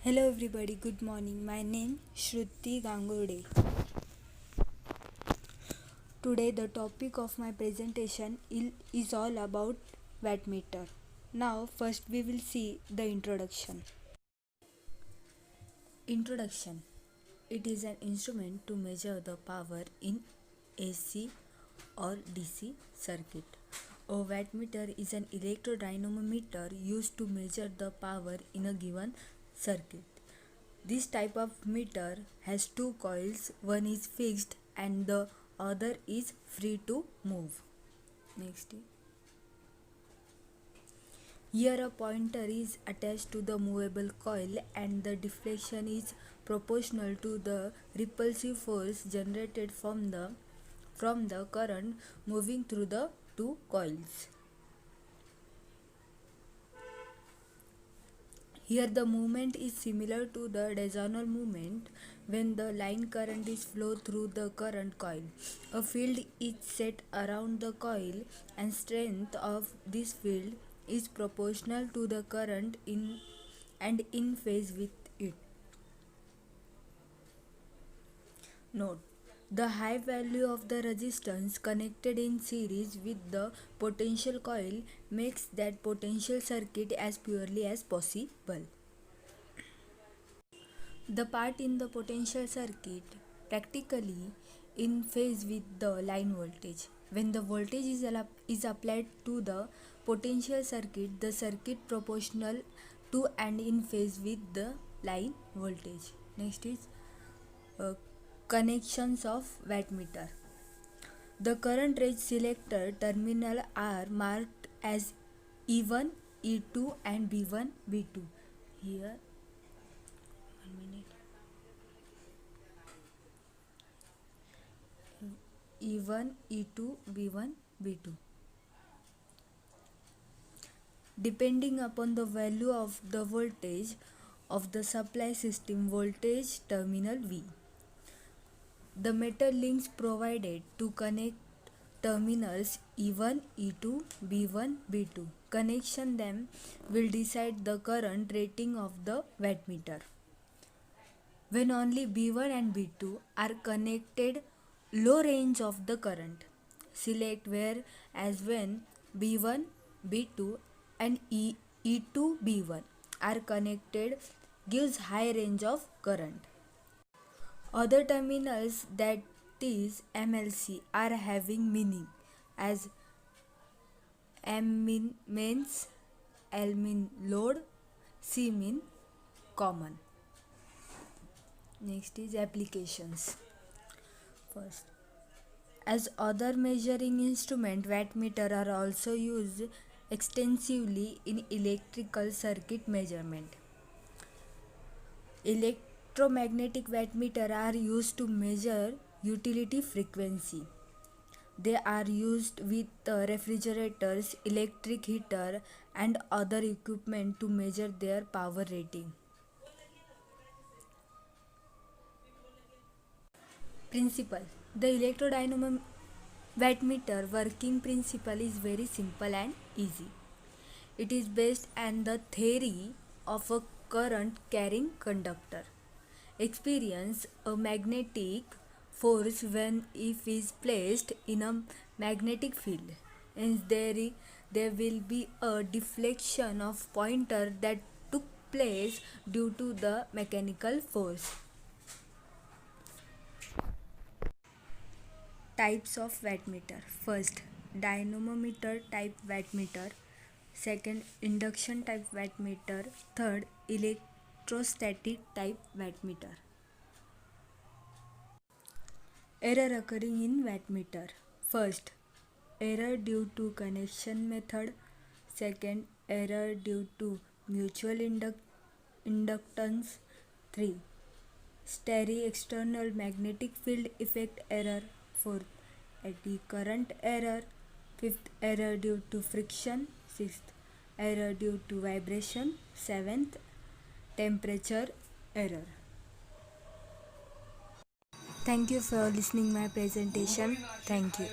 Hello everybody, good morning. My name Shruti Gangurde. Today the topic of my presentation is all about wattmeter. Now first we will see the introduction. Introduction. It is an instrument to measure the power in AC or DC circuit. A wattmeter is an electrodynamometer used to measure the power in a given circuit. This type of meter has two coils, one is fixed and the other is free to move. Next. Here a pointer is attached to the movable coil and the deflection is proportional to the repulsive force generated from the current moving through the two coils. Here the movement is similar to the diagonal movement when the line current is flow through the current coil. A field is set around the coil and strength of this field is proportional to the current in phase with it. Note: the high value of the resistance connected in series with the potential coil makes that potential circuit as purely as possible. The part in the potential circuit practically in phase with the line voltage. When the voltage is applied to the potential circuit, the circuit proportional to and in phase with the line voltage. Next is connections of wattmeter. The current range selected terminal are marked as E1, E2 and B1, B2. Here, 1 minute. E1, E2, B1, B2. Depending upon the value of the voltage of the supply system voltage terminal V. The metal links provided to connect terminals E1, E2, B1, B2. Connection them will decide the current rating of the wattmeter. When only B1 and B2 are connected, low range of the current. Select where as when B1, B2 and E2, B1 are connected gives high range of current. Other terminals, that is MLC, are having meaning as M mean mains, L mean load, C mean common. Next is applications. First, as other measuring instrument, wattmeter are also used extensively in electrical circuit measurement. Electromagnetic wattmeter are used to measure utility frequency. They are used with refrigerators, electric heater and other equipment to measure their power rating. Principle. The electrodynamo wattmeter working principle is very simple and easy. It is based on the theory of a current carrying conductor. Experience a magnetic force when if is placed in a magnetic field. Hence there will be a deflection of pointer that took place due to the mechanical force. Types of wattmeter. First, dynamometer type wattmeter. Second, induction type wattmeter. Third, electrostatic type wattmeter. Error occurring in wattmeter. First, error due to connection method. Second, error due to mutual inductance. 3. Stereo external magnetic field effect error. 4th, eddy current error. 5th, error due to friction. 6th, error due to vibration. 7th, temperature error. Thank you for listening my presentation. Thank you.